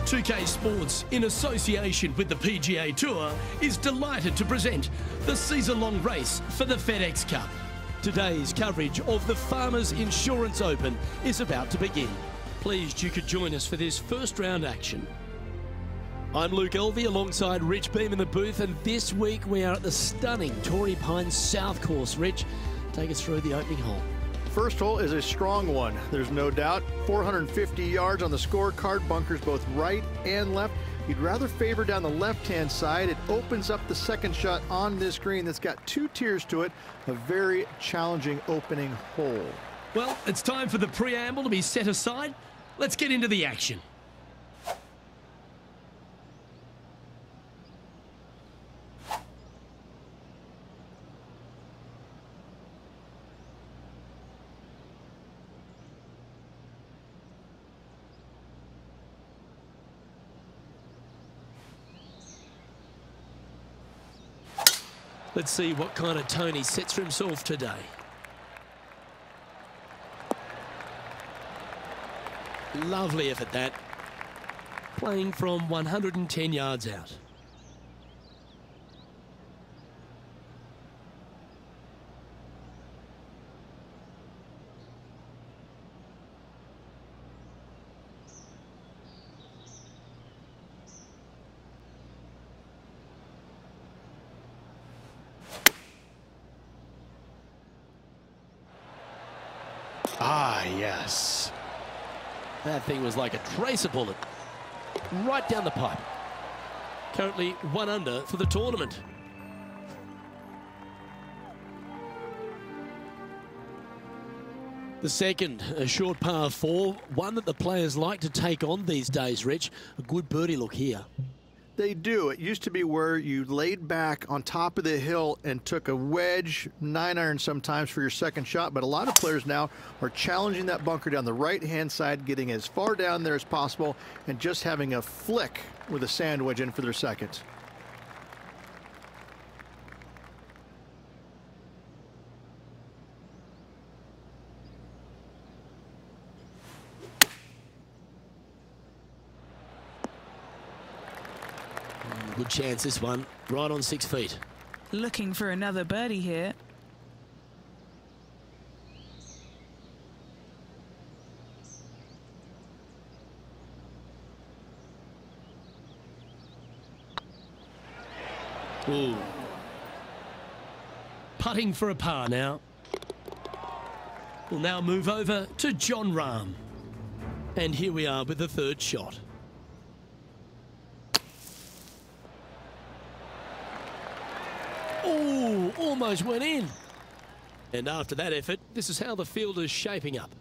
2K Sports, in association with the PGA Tour, is delighted to present the season-long race for the FedEx Cup. Today's coverage of the Farmers Insurance Open is about to begin. Pleased you could join us for this first round action. I'm Luke Elvey alongside Rich Beam in the booth, and this week we are at the stunning Torrey Pines South Course. Rich, take us through the opening hole. First hole is a strong one, there's no doubt. 450 yards on the scorecard, bunkers both right and left. You'd rather favor down the left-hand side. It opens up the second shot on this green that's got two tiers to it. A very challenging opening hole. Well, it's time for the preamble to be set aside. Let's get into the action. Let's see what kind of tone he sets for himself today. Lovely effort that. Playing from 110 yards out. Ah, yes. That thing was like a tracer bullet. Right down the pipe. Currently 1 under for the tournament. The second, a short par 4, one that the players like to take on these days, Rich. A good birdie look here. They do. It used to be where you laid back on top of the hill and took a wedge, 9-iron sometimes for your second shot, but a lot of players now are challenging that bunker down the right-hand side, getting as far down there as possible, and just having a flick with a sand wedge in for their seconds. Good chance this one, right on 6 feet. Looking for another birdie here. Ooh. Putting for a par now. We'll now move over to John Rahm. And here we are with the third shot. Oh, almost went in. And after that effort, this is how the field is shaping up.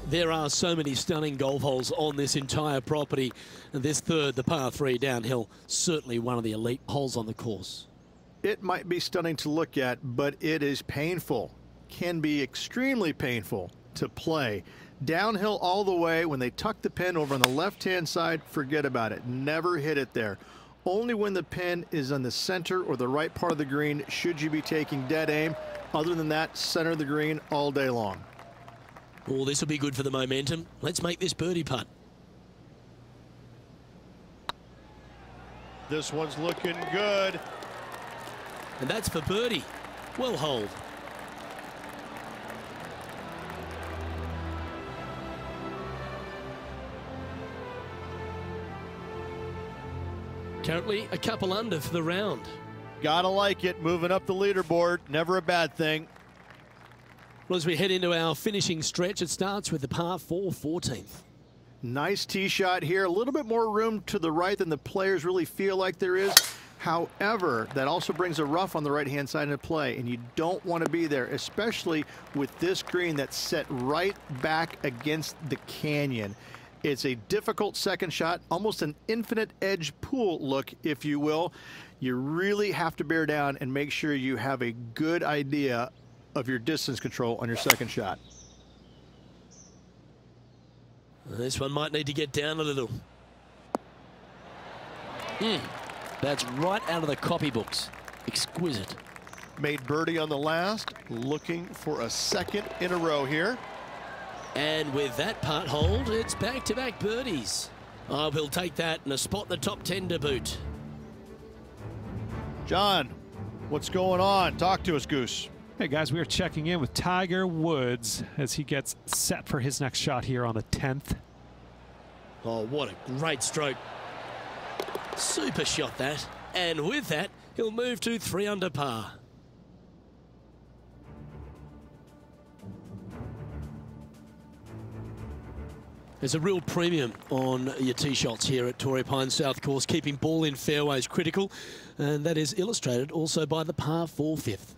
There are so many stunning golf holes on this entire property. And this third, the par 3 downhill, certainly one of the elite holes on the course. It might be stunning to look at, but it is painful. Can be extremely painful to play. Downhill all the way. When they tuck the pin over on the left-hand side, forget about it. Never hit it there. Only when the pin is on the center or the right part of the green should you be taking dead aim. Other than that, center of the green all day long. Oh, this will be good for the momentum. Let's make this birdie putt. This one's looking good. And that's for birdie. Well holed. Currently a couple under for the round. Gotta like it, moving up the leaderboard, never a bad thing. Well, as we head into our finishing stretch, it starts with the par 4 14th. Nice tee shot here. A little bit more room to the right than the players really feel like there is. However, that also brings a rough on the right-hand side into play, and you don't want to be there, especially with this green that's set right back against the canyon. It's a difficult second shot, almost an infinite edge pool look, if you will. You really have to bear down and make sure you have a good idea of your distance control on your second shot. This one might need to get down a little. That's right out of the copybooks. Exquisite. Made birdie on the last, looking for a second in a row here. And with that putt hold, it's back-to-back birdies. Oh, he'll take that and a spot in the top 10 to boot. John, what's going on? Talk to us, Goose. Hey guys, we are checking in with Tiger Woods as he gets set for his next shot here on the 10th. Oh, what a great stroke. Super shot that. And with that, he'll move to 3 under par. There's a real premium on your tee shots here at Torrey Pines South Course, keeping ball in fairways critical, and that is illustrated also by the par 4 fifth.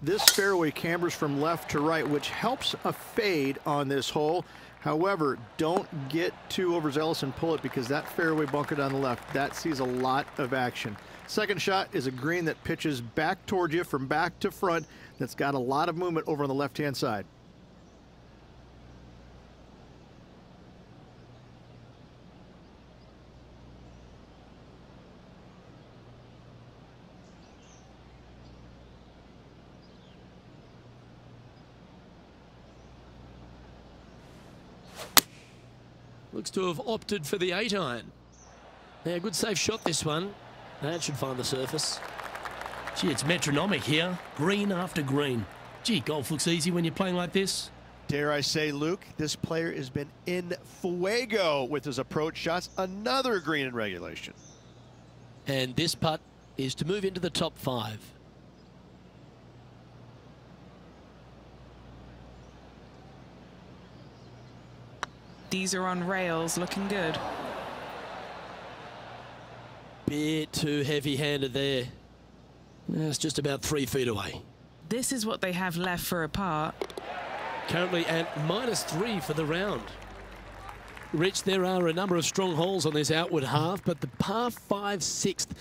This fairway cambers from left to right, which helps a fade on this hole. However, don't get too overzealous and pull it, because that fairway bunker down the left, that sees a lot of action. Second shot is a green that pitches back towards you from back to front. That's got a lot of movement over on the left-hand side. Looks to have opted for the 8-iron. Yeah, good safe shot this one. That should find the surface. Gee, it's metronomic here. Green after green. Gee, golf looks easy when you're playing like this. Dare I say, Luke, this player has been in fuego with his approach shots. Another green in regulation. And this putt is to move into the top 5. These are on rails, looking good. Bit too heavy-handed there. That's just about 3 feet away. This is what they have left for a par. Currently at -3 for the round. Rich, there are a number of strong holes on this outward half, but the par 5 sixth,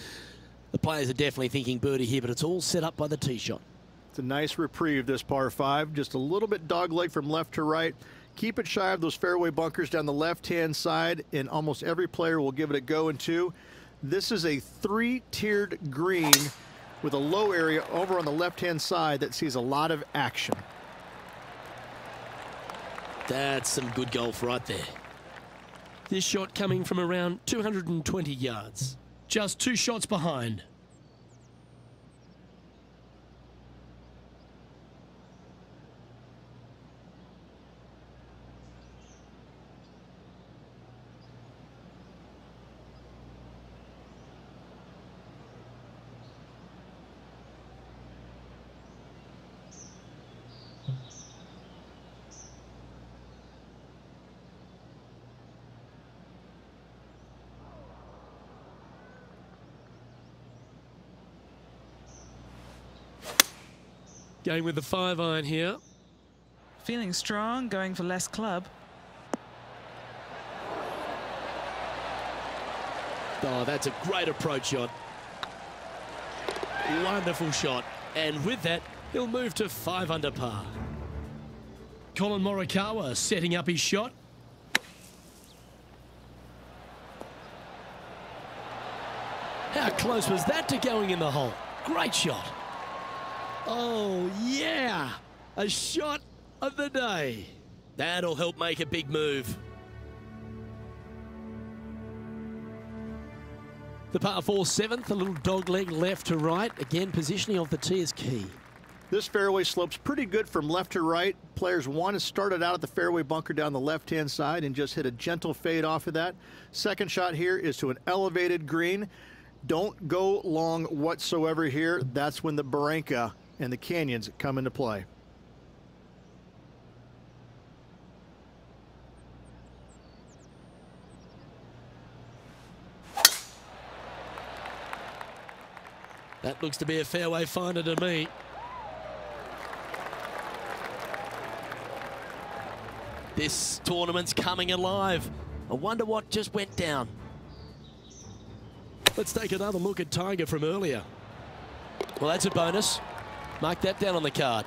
the players are definitely thinking birdie here, but it's all set up by the tee shot. It's a nice reprieve, this par 5. Just a little bit dogleg from left to right. Keep it shy of those fairway bunkers down the left-hand side, and almost every player will give it a go in 2. This is a 3-tiered green with a low area over on the left-hand side that sees a lot of action. That's some good golf right there. This shot coming from around 220 yards. Just 2 shots behind. Going with the 5-iron here. Feeling strong, going for less club. Oh, that's a great approach shot. Wonderful shot. And with that, he'll move to 5 under par. Colin Morikawa setting up his shot. How close was that to going in the hole? Great shot. Oh, yeah. A shot of the day. That'll help make a big move. The par 4 7th, a little dogleg left to right. Again, positioning of the tee is key. This fairway slopes pretty good from left to right. Players want to start it out at the fairway bunker down the left-hand side and just hit a gentle fade off of that. Second shot here is to an elevated green. Don't go long whatsoever here. That's when the Barranca and the canyons come into play. That looks to be a fairway finder to me. This tournament's coming alive. I wonder what just went down. Let's take another look at Tiger from earlier. Well, that's a bonus. Mark that down on the card.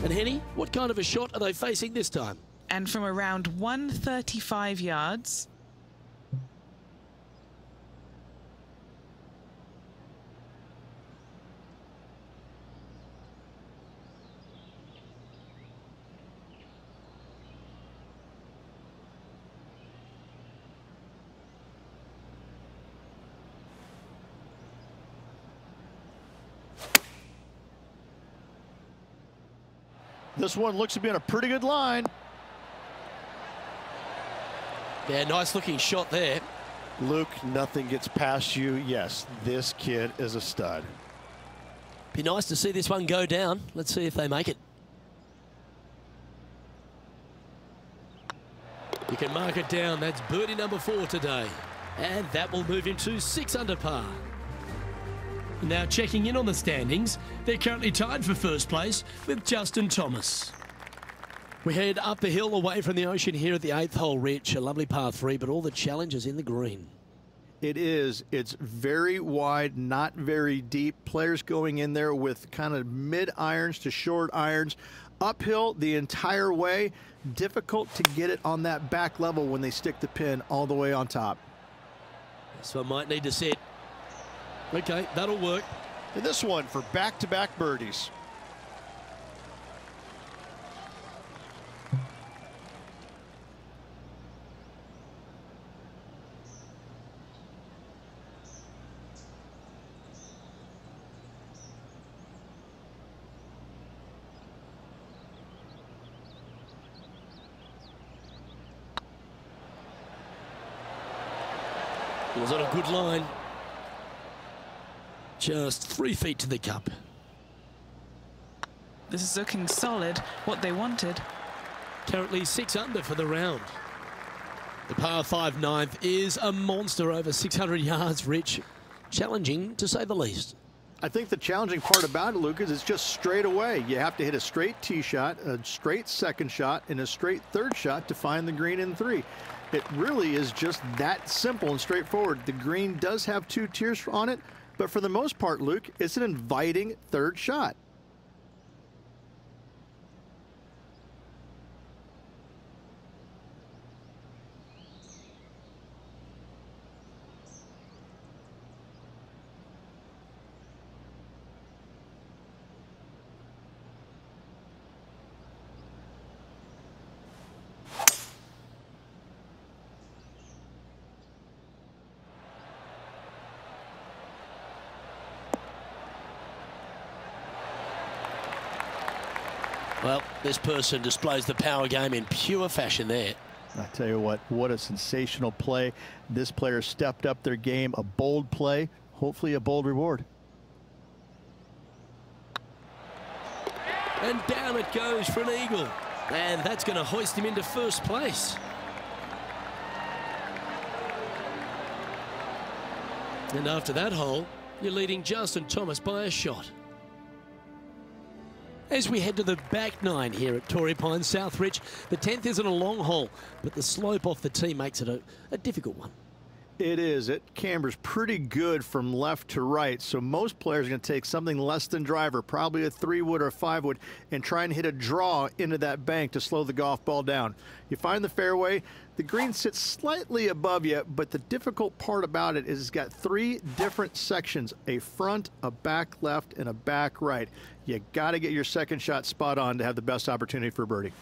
And Henny, what kind of a shot are they facing this time? And from around 135 yards. This one looks to be on a pretty good line. Yeah, nice looking shot there. Luke, nothing gets past you. Yes, this kid is a stud. Be nice to see this one go down. Let's see if they make it. You can mark it down. That's birdie number 4 today. And that will move him to 6 under par. Now checking in on the standings, they're currently tied for first place with Justin Thomas. We head up the hill away from the ocean here at the 8th hole, Rich. A lovely par 3, but all the challenges in the green. It is. It's very wide, not very deep. Players going in there with kind of mid irons to short irons. Uphill the entire way. Difficult to get it on that back level when they stick the pin all the way on top. So I might need to set. Okay, that'll work. And this one for back-to-back birdies. It was on a good line. Just 3 feet to the cup. This is looking solid, what they wanted. Currently 6 under for the round. The par 5 ninth is a monster over 600 yards, Rich. Challenging, to say the least. I think the challenging part about it, Luke, is it's just straight away. You have to hit a straight tee shot, a straight second shot, and a straight third shot to find the green in 3. It really is just that simple and straightforward. The green does have 2 tiers on it, but for the most part, Luke, it's an inviting third shot. Well, this person displays the power game in pure fashion there. I tell you what a sensational play. This player stepped up their game, a bold play, hopefully a bold reward. And down it goes for an eagle. And that's going to hoist him into first place. And after that hole, you're leading Justin Thomas by a shot. As we head to the back 9 here at Torrey Pines South Ridge, the 10th isn't a long hole, but the slope off the tee makes it a difficult one. It is. It cambers pretty good from left to right, so most players are going to take something less than driver, probably a 3-wood or a 5-wood, and try and hit a draw into that bank to slow the golf ball down. You find the fairway, the green sits slightly above you, but the difficult part about it is it's got 3 different sections, a front, a back left, and a back right. You got to get your second shot spot on to have the best opportunity for birdie.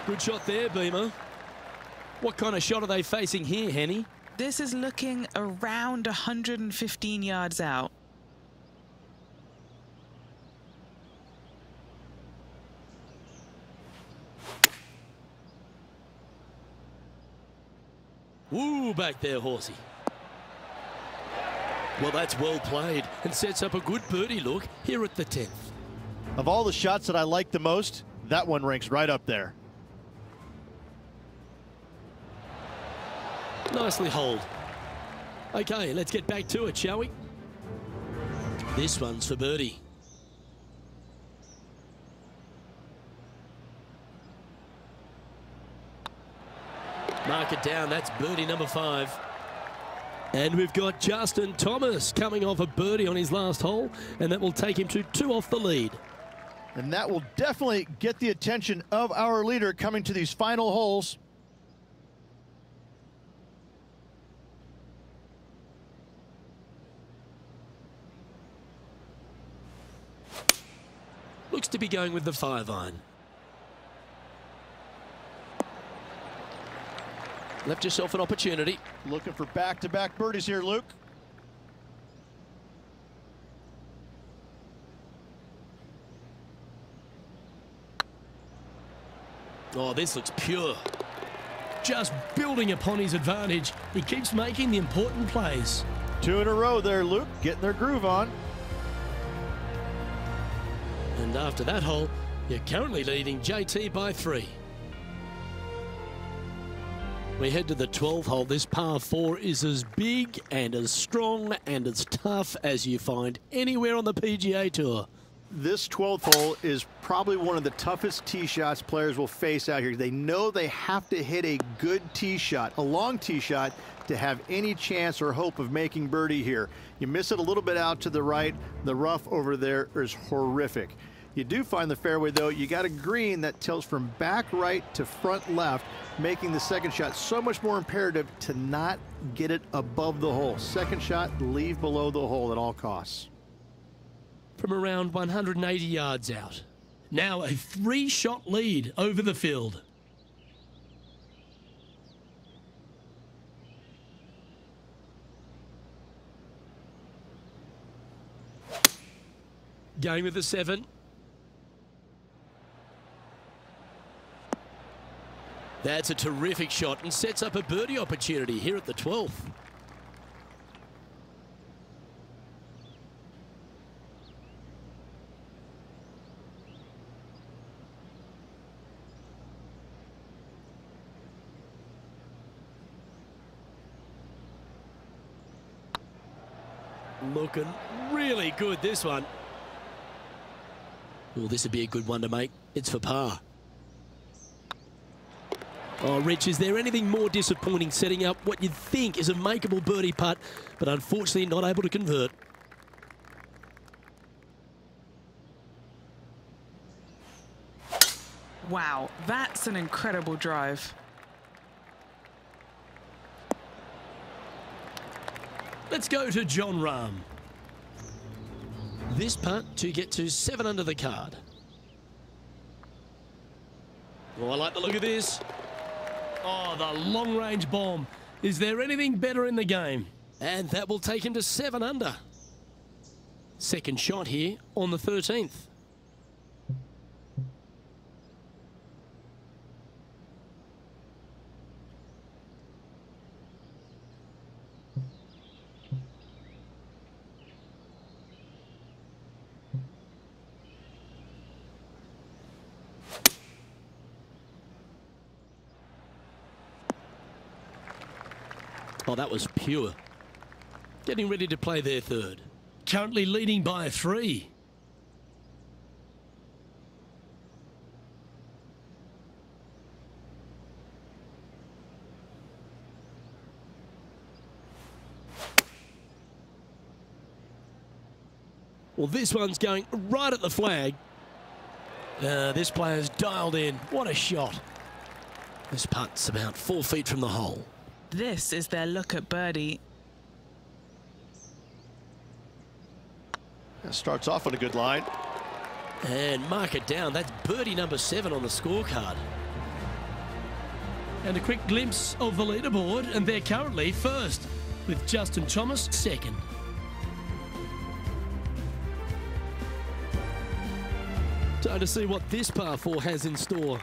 Good shot there, Beamer. What kind of shot are they facing here, Henny? This is looking around 115 yards out. Woo, back there, horsey. Well, that's well played and sets up a good birdie look here at the 10th. Of all the shots that I like the most, that one ranks right up there. Nicely holed. Okay, let's get back to it, shall we? This one's for birdie. Mark it down, that's birdie number 5. And we've got Justin Thomas coming off a birdie on his last hole, and that will take him to 2 off the lead. And that will definitely get the attention of our leader coming to these final holes. Looks to be going with the 5-iron. Left yourself an opportunity. Looking for back-to-back birdies here, Luke. Oh, this looks pure. Just building upon his advantage. He keeps making the important plays. 2 in a row there, Luke. Getting their groove on. And after that hole, you're currently leading JT by 3. We head to the 12th hole. This par 4 is as big and as strong and as tough as you find anywhere on the PGA Tour. This 12th hole is probably one of the toughest tee shots players will face out here. They know they have to hit a good tee shot, a long tee shot, to have any chance or hope of making birdie here. You miss it a little bit out to the right, the rough over there is horrific. You do find the fairway, though. You got a green that tilts from back right to front left, making the second shot so much more imperative to not get it above the hole. Second shot, leave below the hole at all costs. From around 180 yards out. Now a 3-shot lead over the field. Going with the 7. That's a terrific shot and sets up a birdie opportunity here at the 12th. Looking really good, this one. Well, this would be a good one to make. It's for par. Oh, Rich, is there anything more disappointing setting up what you'd think is a makeable birdie putt, but unfortunately not able to convert? Wow, that's an incredible drive. Let's go to John Rahm. This putt to get to 7 under the card. Oh, I like the look of this. Oh, the long-range bomb. Is there anything better in the game? And that will take him to 7 under. Second shot here on the 13th. Oh, that was pure. Getting ready to play their 3rd. Currently leading by 3. Well, this one's going right at the flag. This player's dialed in. What a shot. This putt's about 4 feet from the hole. This is their look at birdie. That starts off on a good line. And mark it down. That's birdie number 7 on the scorecard. And a quick glimpse of the leaderboard, and they're currently first, with Justin Thomas second. Time to see what this par 4 has in store.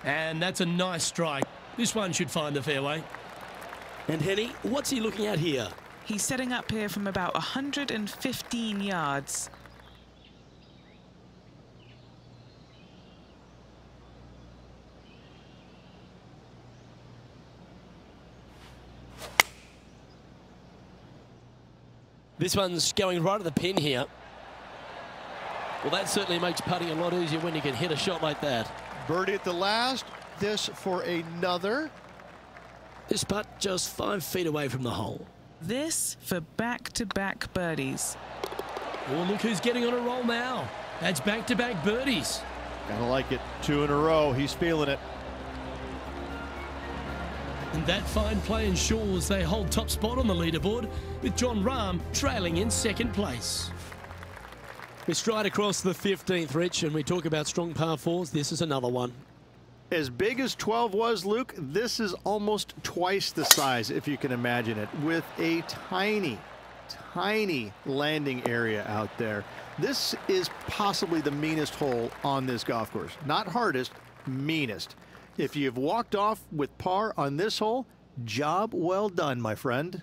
And that's a nice strike. This one should find the fairway. And Henny, what's he looking at here? He's setting up here from about 115 yards. This one's going right at the pin here. Well, that certainly makes putting a lot easier when you can hit a shot like that. Birdie at the last. This for another. This putt just 5 feet away from the hole. This for back-to-back birdies. Oh, look who's getting on a roll now. That's back-to-back birdies. Kind of like it. 2 in a row. He's feeling it. And that fine play ensures they hold top spot on the leaderboard, with Jon Rahm trailing in second place. We stride across the 15th, Rich, and we talk about strong par fours. This is another one. As big as 12 was, Luke, this is almost twice the size, if you can imagine it, with a tiny, tiny landing area out there. This is possibly the meanest hole on this golf course. Not hardest, meanest. If you've walked off with par on this hole, job well done, my friend.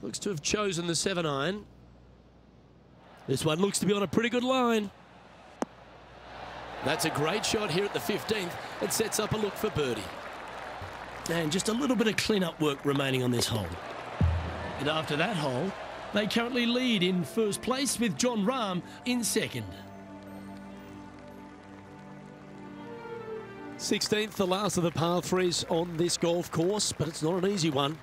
Looks to have chosen the 7-iron. This one looks to be on a pretty good line. That's a great shot here at the 15th. It sets up a look for birdie. And just a little bit of clean-up work remaining on this hole. And after that hole, they currently lead in first place with Jon Rahm in second. 16th, the last of the par threes on this golf course, but it's not an easy one.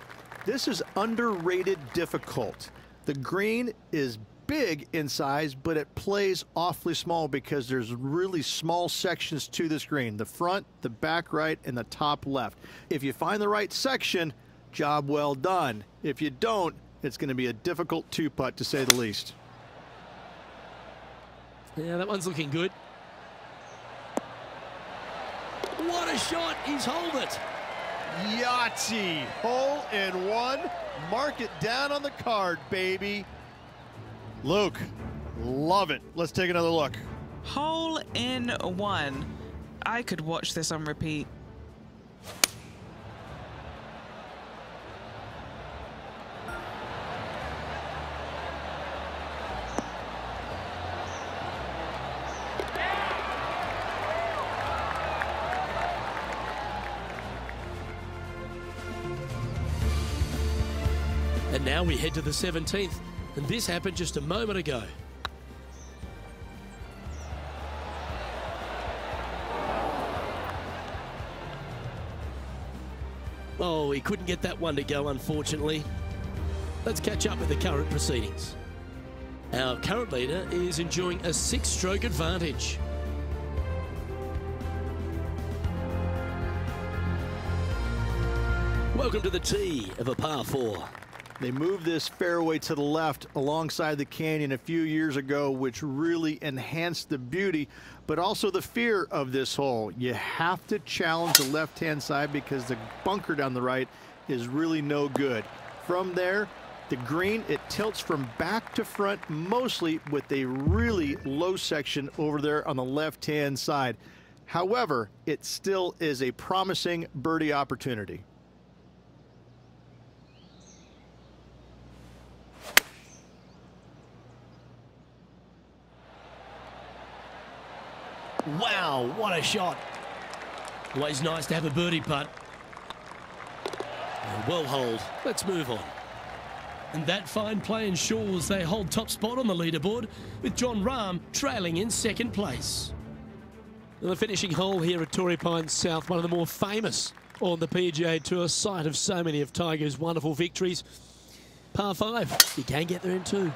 This is underrated difficult. The green is big in size, but it plays awfully small because there's really small sections to this green. The front, the back right, and the top left. If you find the right section, job well done. If you don't, it's going to be a difficult two-putt to say the least. Yeah, that one's looking good. What a shot! He's holed it. Yahtzee. Hole in one. Mark it down on the card, baby. Luke, love it. Let's take another look. Hole in one. I could watch this on repeat. And now we head to the 17th, and this happened just a moment ago. Oh, he couldn't get that one to go, unfortunately. Let's catch up with the current proceedings. Our current leader is enjoying a 6-stroke advantage. Welcome to the tee of a par 4. They moved this fairway to the left alongside the canyon a few years ago, which really enhanced the beauty, but also the fear of this hole. You have to challenge the left-hand side because the bunker down the right is really no good. From there, the green, it tilts from back to front mostly with a really low section over there on the left-hand side. However, it still is a promising birdie opportunity. Wow, what a shot. Always nice to have a birdie putt. Well holed. Let's move on. And that fine play ensures they hold top spot on the leaderboard, with Jon Rahm trailing in second place. And the finishing hole here at Torrey Pines South, one of the more famous on the PGA Tour, site of so many of Tiger's wonderful victories. Par 5, you can get there in 2.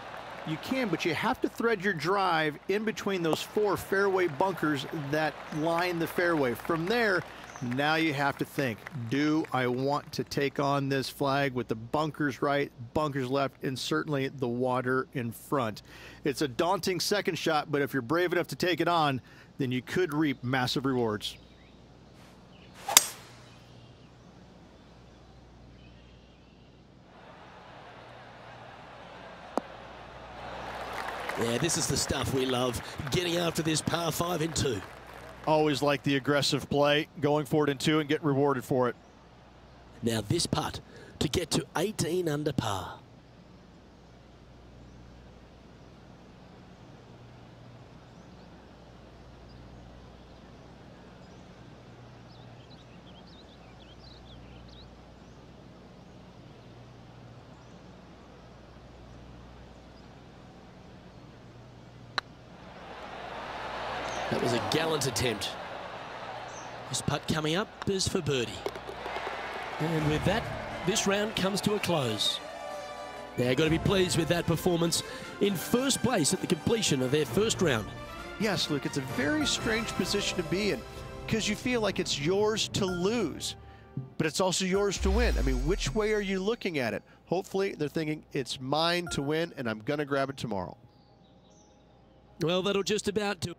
You can, but you have to thread your drive in between those 4 fairway bunkers that line the fairway. From there, now you have to think, do I want to take on this flag with the bunkers right, bunkers left, and certainly the water in front? It's a daunting second shot, but if you're brave enough to take it on, then you could reap massive rewards. Yeah, this is the stuff we love, getting after this par 5 in 2. Always like the aggressive play, going for it in 2 and get rewarded for it. Now this putt to get to 18 under par. That was a gallant attempt. This putt coming up is for birdie. And with that, this round comes to a close. They're going to be pleased with that performance in first place at the completion of their first round. Yes, Luke, it's a very strange position to be in because you feel like it's yours to lose, but it's also yours to win. I mean, which way are you looking at it? Hopefully, they're thinking it's mine to win, and I'm going to grab it tomorrow. Well, that'll just about do it.